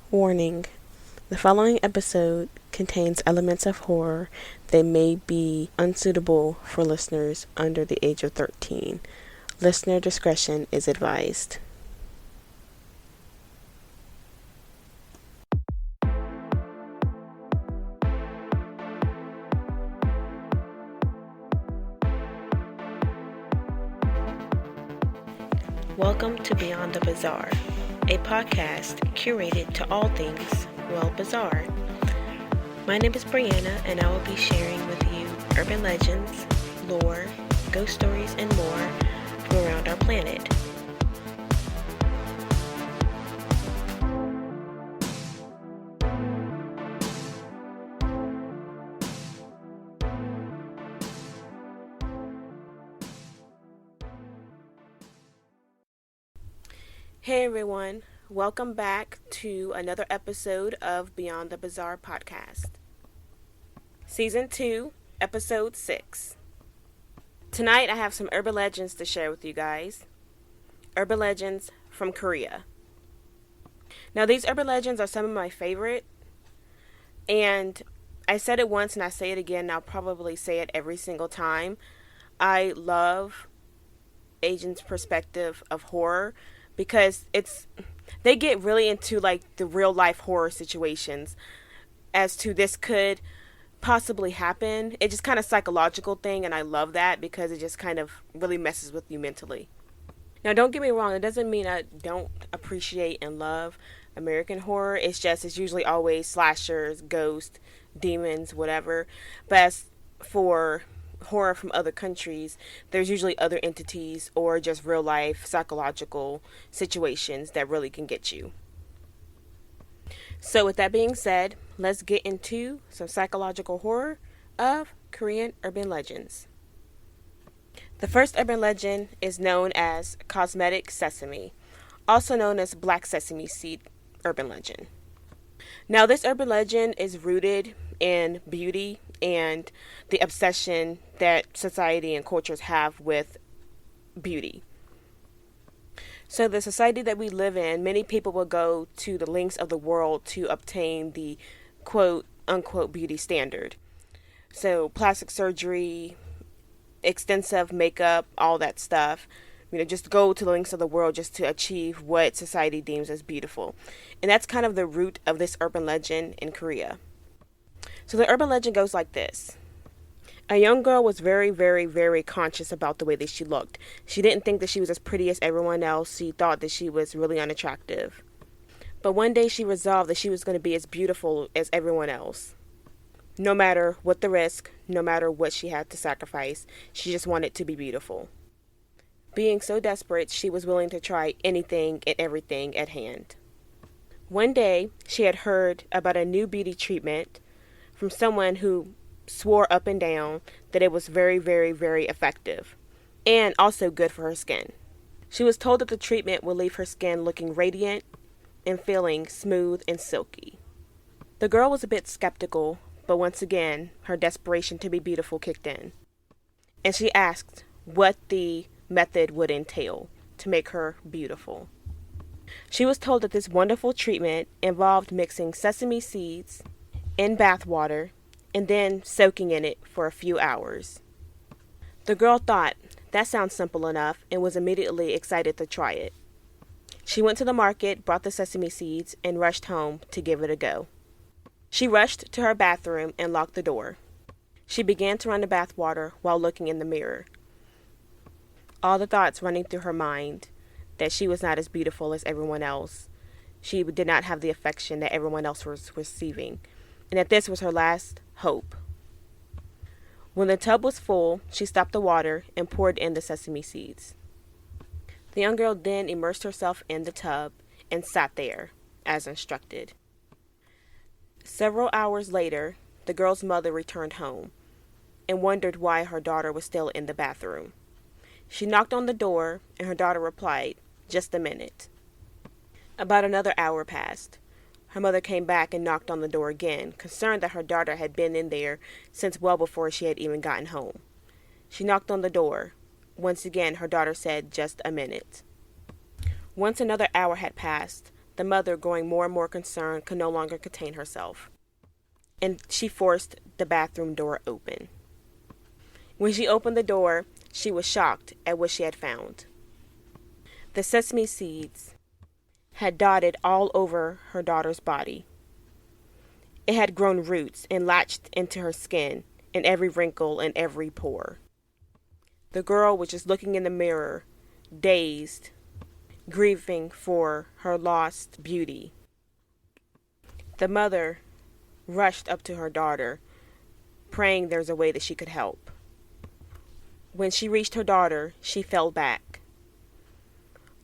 Warning: the following episode contains elements of horror that may be unsuitable for listeners under the age of 13. Listener discretion is advised. Welcome to Beyond the Bizarre, a podcast curated to all things, well, bizarre. My name is Brianna, and I will be sharing with you urban legends, lore, ghost stories, and more from around our planet. Hey everyone, welcome back to another episode of Beyond the Bizarre podcast. Season 2, Episode 6. Tonight I have some urban legends to share with you guys. Urban legends from Korea. Now these urban legends are some of my favorite, and I said it once and I say it again, and I'll probably say it every single time. I love Asians' perspective of horror, because they get really into like the real life horror situations as to this could possibly happen. It's just kind of psychological thing, and I love that because it just kind of really messes with you mentally. Now don't get me wrong, it doesn't mean I don't appreciate and love American horror. It's usually always slashers, ghosts, demons, whatever. But as for horror from other countries, there's usually other entities or just real life psychological situations that really can get you. So with that being said, let's get into some psychological horror of Korean urban legends. The first urban legend is known as cosmetic sesame, also known as black sesame seed urban legend. Now this urban legend is rooted in beauty and the obsession that society and cultures have with beauty. So the society that we live in, many people will go to the lengths of the world to obtain the quote unquote beauty standard. So plastic surgery, extensive makeup, all that stuff. Just go to the lengths of the world just to achieve what society deems as beautiful. And that's kind of the root of this urban legend in Korea. So the urban legend goes like this. A young girl was very, very, very conscious about the way that she looked. She didn't think that she was as pretty as everyone else. She thought that she was really unattractive. But one day she resolved that she was going to be as beautiful as everyone else. No matter what the risk, no matter what she had to sacrifice, she just wanted to be beautiful. Being so desperate, she was willing to try anything and everything at hand. One day, she had heard about a new beauty treatment from someone who swore up and down that it was very, very, very effective and also good for her skin. She was told that the treatment would leave her skin looking radiant and feeling smooth and silky. The girl was a bit skeptical, but once again, her desperation to be beautiful kicked in. And she asked what the method would entail to make her beautiful. She was told that this wonderful treatment involved mixing sesame seeds in bath water and then soaking in it for a few hours. The girl thought, that sounds simple enough, and was immediately excited to try it. She went to the market, bought the sesame seeds, and rushed home to give it a go. She rushed to her bathroom and locked the door. She began to run the bath water while looking in the mirror. All the thoughts running through her mind that she was not as beautiful as everyone else. She did not have the affection that everyone else was receiving, and that this was her last hope. When the tub was full, she stopped the water and poured in the sesame seeds. The young girl then immersed herself in the tub and sat there, as instructed. Several hours later, the girl's mother returned home and wondered why her daughter was still in the bathroom. She knocked on the door, and her daughter replied, "Just a minute." About another hour passed. Her mother came back and knocked on the door again, concerned that her daughter had been in there since well before she had even gotten home. She knocked on the door. Once again, her daughter said, "Just a minute." Once another hour had passed, the mother, growing more and more concerned, could no longer contain herself, and she forced the bathroom door open. When she opened the door, she was shocked at what she had found. The sesame seeds had dotted all over her daughter's body. It had grown roots and latched into her skin in every wrinkle and every pore. The girl was just looking in the mirror, dazed, grieving for her lost beauty. The mother rushed up to her daughter, praying there's a way that she could help. When she reached her daughter, she fell back.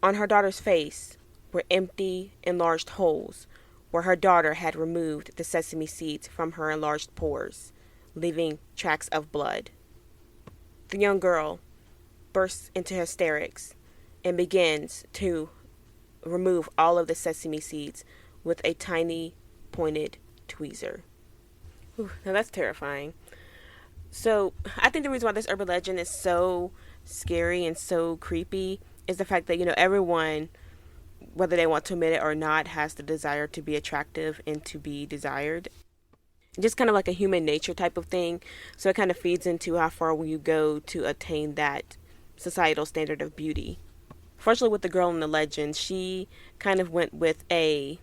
On her daughter's face were empty, enlarged holes where her daughter had removed the sesame seeds from her enlarged pores, leaving tracks of blood. The young girl bursts into hysterics and begins to remove all of the sesame seeds with a tiny pointed tweezer. Whew, now that's terrifying. So I think the reason why this urban legend is so scary and so creepy is the fact that, everyone, whether they want to admit it or not, has the desire to be attractive and to be desired. Just kind of like a human nature type of thing. So it kind of feeds into how far will you go to attain that societal standard of beauty. Fortunately, with the girl in the legend, she kind of went with I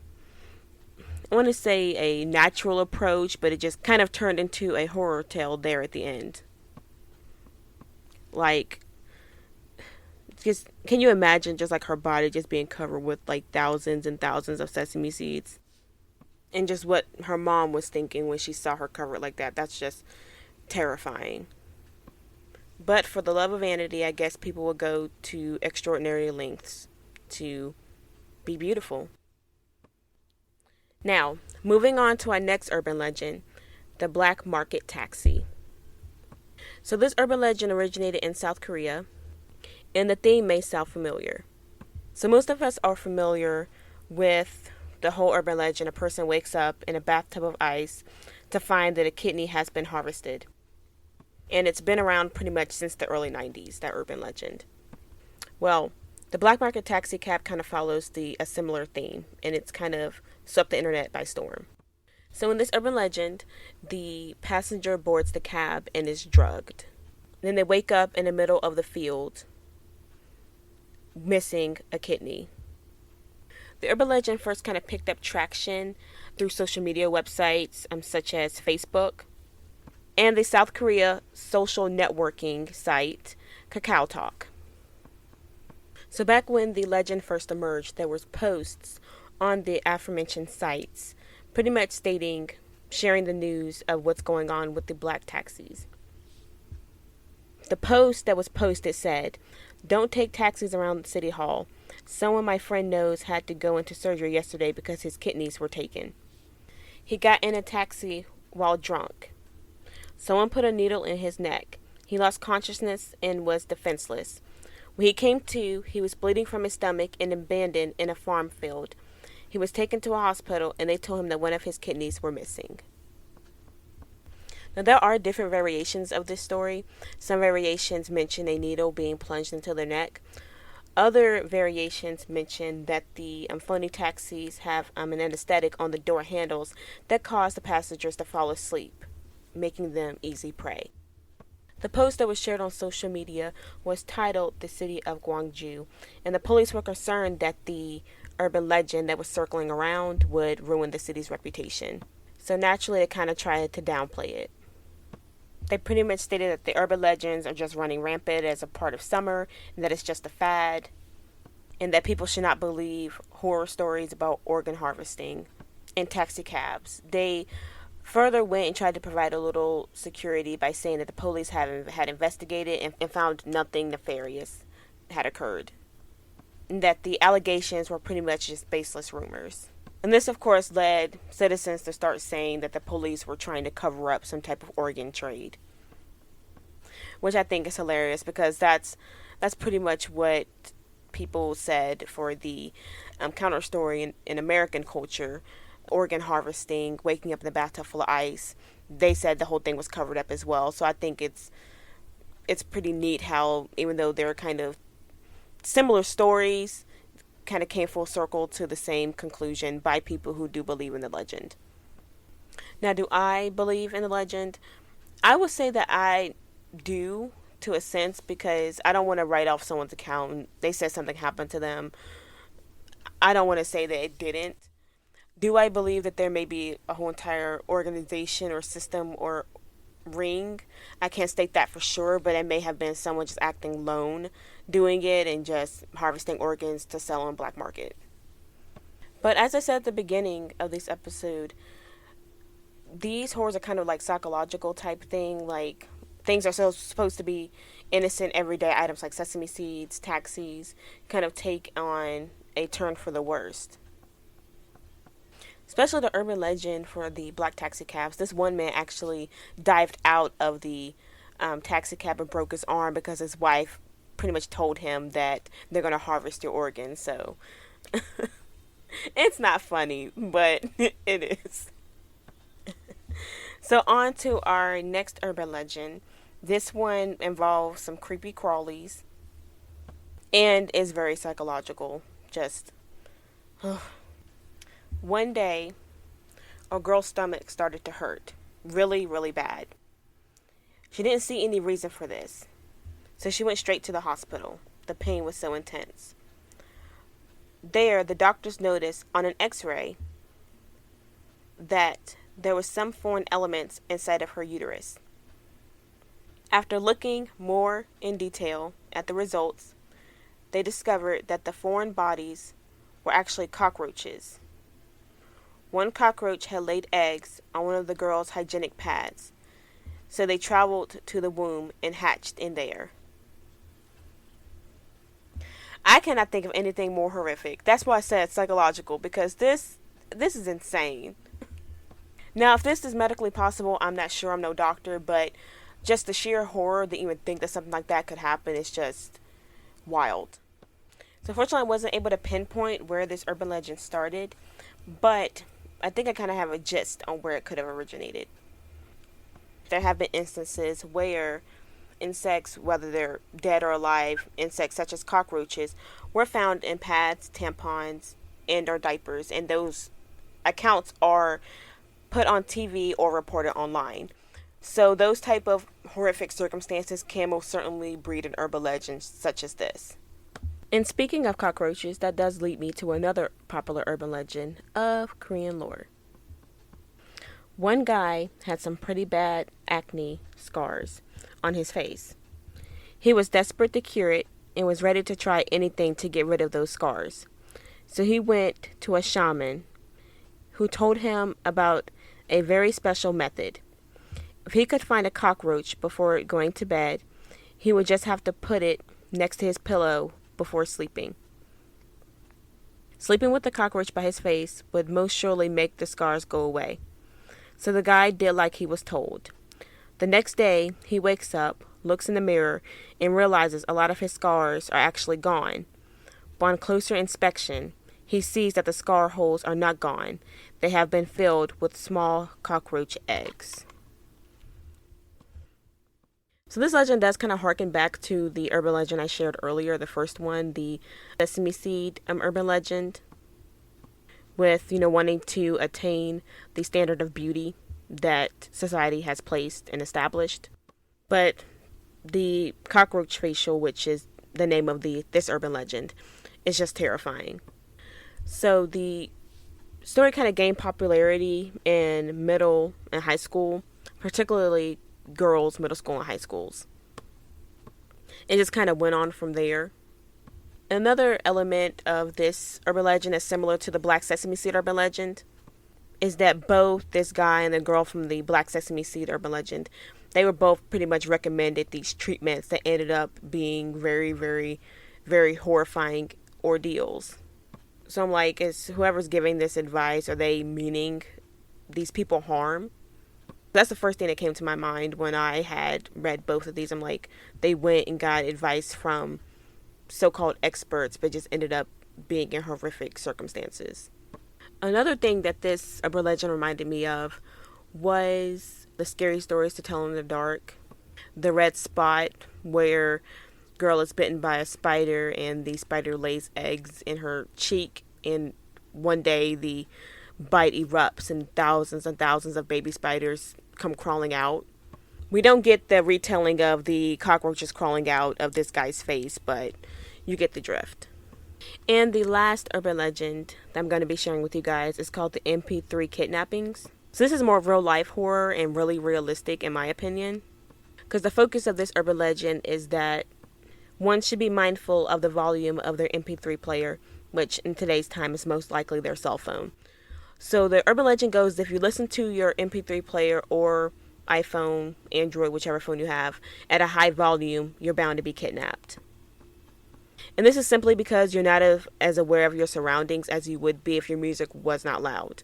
want to say a natural approach, but it just kind of turned into a horror tale there at the end. Like, just, can you imagine just like her body just being covered with like thousands and thousands of sesame seeds? And just what her mom was thinking when she saw her covered like that. That's just terrifying. But for the love of vanity, I guess people will go to extraordinary lengths to be beautiful. Now, moving on to our next urban legend, the black market taxi. So this urban legend originated in South Korea, and the theme may sound familiar. So most of us are familiar with the whole urban legend. A person wakes up in a bathtub of ice to find that a kidney has been harvested. And it's been around pretty much since the early 90s, that urban legend. Well, the black market taxi cab kind of follows a similar theme, and it's kind of swept the internet by storm. So in this urban legend, the passenger boards the cab and is drugged. Then they wake up in the middle of the field, missing a kidney. The urban legend first kind of picked up traction through social media websites such as Facebook and the South Korea social networking site Kakao Talk. So back when the legend first emerged, there was posts on the aforementioned sites pretty much sharing the news of what's going on with the black taxis. The post that was posted said, "Don't take taxis around City Hall. Someone my friend knows had to go into surgery yesterday because his kidneys were taken. He got in a taxi while drunk. Someone put a needle in his neck. He lost consciousness and was defenseless. When he came to, he was bleeding from his stomach and abandoned in a farm field. He was taken to a hospital and they told him that one of his kidneys were missing." Now, there are different variations of this story. Some variations mention a needle being plunged into their neck. Other variations mention that the phony taxis have an anesthetic on the door handles that cause the passengers to fall asleep, making them easy prey. The post that was shared on social media was titled "The City of Gwangju," and the police were concerned that the urban legend that was circling around would ruin the city's reputation. So naturally, they kind of tried to downplay it. They pretty much stated that the urban legends are just running rampant as a part of summer, and that it's just a fad, and that people should not believe horror stories about organ harvesting and taxi cabs. They further went and tried to provide a little security by saying that the police had investigated and found nothing nefarious had occurred, and that the allegations were pretty much just baseless rumors. And this, of course, led citizens to start saying that the police were trying to cover up some type of organ trade, which I think is hilarious because that's pretty much what people said for the counter story in American culture, organ harvesting, waking up in the bathtub full of ice. They said the whole thing was covered up as well. So I think it's pretty neat how, even though they're kind of similar stories, kind of came full circle to the same conclusion by people who do believe in the legend. Now, do I believe in the legend? I would say that I do, to a sense, because I don't want to write off someone's account. They said something happened to them. I don't want to say that it didn't. Do I believe that there may be a whole entire organization or system or ring? I can't state that for sure, but it may have been someone just acting lone doing it and just harvesting organs to sell on black market. But as I said at the beginning of this episode, these horrors are kind of like psychological type thing. Like, things are so supposed to be innocent everyday items like sesame seeds, taxis, kind of take on a turn for the worst. Especially the urban legend for the black taxi cabs. This one man actually dived out of the taxi cab and broke his arm because his wife pretty much told him that they're going to harvest your organs. So it's not funny, but it is. So on to our next urban legend. This one involves some creepy crawlies and is very psychological. Just one day, a girl's stomach started to hurt really, really bad. She didn't see any reason for this, so she went straight to the hospital. The pain was so intense. There, the doctors noticed on an x-ray that there was some foreign elements inside of her uterus. After looking more in detail at the results, they discovered that the foreign bodies were actually cockroaches. One cockroach had laid eggs on one of the girl's hygienic pads, so they traveled to the womb and hatched in there. I cannot think of anything more horrific. That's why I said psychological, because this is insane. Now, if this is medically possible, I'm not sure. I'm no doctor, but just the sheer horror to even think that something like that could happen is just wild. So unfortunately, I wasn't able to pinpoint where this urban legend started, but I think I kind of have a gist on where it could have originated. There have been instances where insects, whether they're dead or alive, insects such as cockroaches, were found in pads, tampons, and or diapers, and those accounts are put on TV or reported online. So those type of horrific circumstances can most certainly breed an urban legend such as this. And speaking of cockroaches, that does lead me to another popular urban legend of Korean lore. One guy had some pretty bad acne scars on his face. He was desperate to cure it and was ready to try anything to get rid of those scars. So he went to a shaman who told him about a very special method. If he could find a cockroach before going to bed, he would just have to put it next to his pillow before sleeping. Sleeping with the cockroach by his face would most surely make the scars go away. So the guy did like he was told. The next day, he wakes up, looks in the mirror, and realizes a lot of his scars are actually gone. But on closer inspection, he sees that the scar holes are not gone. They have been filled with small cockroach eggs. So this legend does kind of harken back to the urban legend I shared earlier, the first one, the sesame seed urban legend, with, wanting to attain the standard of beauty that society has placed and established. But the cockroach facial, which is the name of this urban legend, is just terrifying. So the story kind of gained popularity in middle and high school, particularly girls' middle school and high schools. It just kind of went on from there. Another element of this urban legend is similar to the Black Sesame Seed urban legend, is that both this guy and the girl from the Black Sesame Seed urban legend, they were both pretty much recommended these treatments that ended up being very, very, very horrifying ordeals. So I'm like, is whoever's giving this advice, are they meaning these people harm? That's the first thing that came to my mind when I had read both of these. I'm like, they went and got advice from so-called experts, but just ended up being in horrific circumstances. Another thing that this urban legend reminded me of was the scary stories to tell in the dark. The red spot, where girl is bitten by a spider and the spider lays eggs in her cheek, and one day the bite erupts and thousands of baby spiders come crawling out. We don't get the retelling of the cockroaches crawling out of this guy's face, but you get the drift. And the last urban legend that I'm going to be sharing with you guys is called the MP3 kidnappings. So this is more real life horror and really realistic in my opinion, because the focus of this urban legend is that one should be mindful of the volume of their MP3 player, which in today's time is most likely their cell phone. So the urban legend goes, if you listen to your MP3 player or iPhone, Android, whichever phone you have, at a high volume, you're bound to be kidnapped. And this is simply because you're not as aware of your surroundings as you would be if your music was not loud.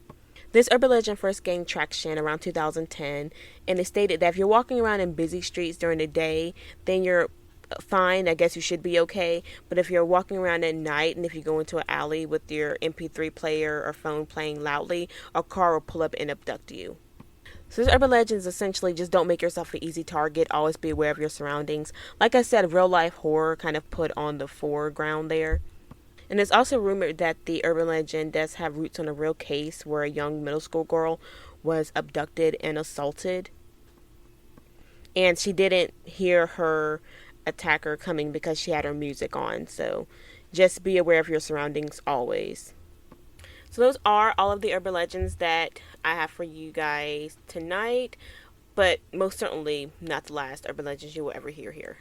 This urban legend first gained traction around 2010, and it stated that if you're walking around in busy streets during the day, then you're fine. I guess you should be okay. But if you're walking around at night and if you go into an alley with your MP3 player or phone playing loudly, a car will pull up and abduct you. So this urban legend is essentially just don't make yourself an easy target. Always be aware of your surroundings. Like I said, real life horror kind of put on the foreground there. And it's also rumored that the urban legend does have roots on a real case where a young middle school girl was abducted and assaulted. And she didn't hear her attacker coming because she had her music on. So just be aware of your surroundings always. So those are all of the urban legends that I have for you guys tonight, but most certainly not the last urban legends you will ever hear here.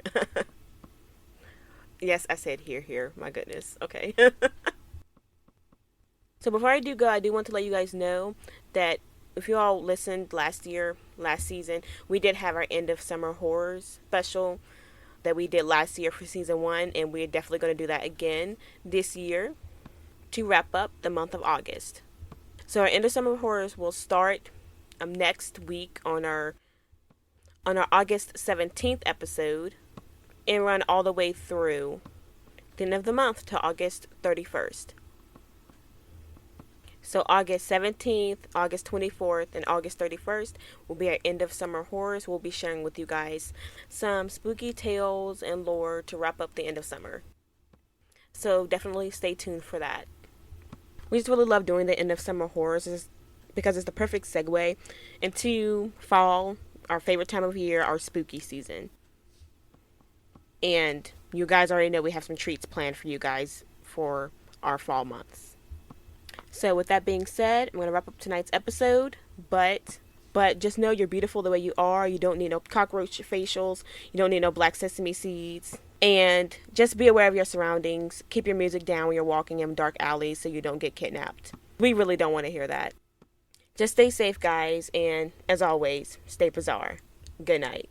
Yes, I said here. My goodness. Okay. So before I do go, I do want to let you guys know that if you all listened last season, we did have our end of summer horrors special that we did last year for season 1, and we're definitely going to do that again this year to wrap up the month of August. So our end of summer horrors will start next week on our August 17th episode and run all the way through the end of the month to August 31st. So August 17th, August 24th, and August 31st will be our end of summer horrors. We'll be sharing with you guys some spooky tales and lore to wrap up the end of summer. So definitely stay tuned for that. We just really love doing the end of summer horrors because it's the perfect segue into fall, our favorite time of year, our spooky season. And you guys already know we have some treats planned for you guys for our fall months. So with that being said, I'm going to wrap up tonight's episode, but just know you're beautiful the way you are. You don't need no cockroach facials. You don't need no black sesame seeds. And just be aware of your surroundings. Keep your music down when you're walking in dark alleys so you don't get kidnapped. We really don't want to hear that. Just stay safe, guys, and as always, stay bizarre. Good night.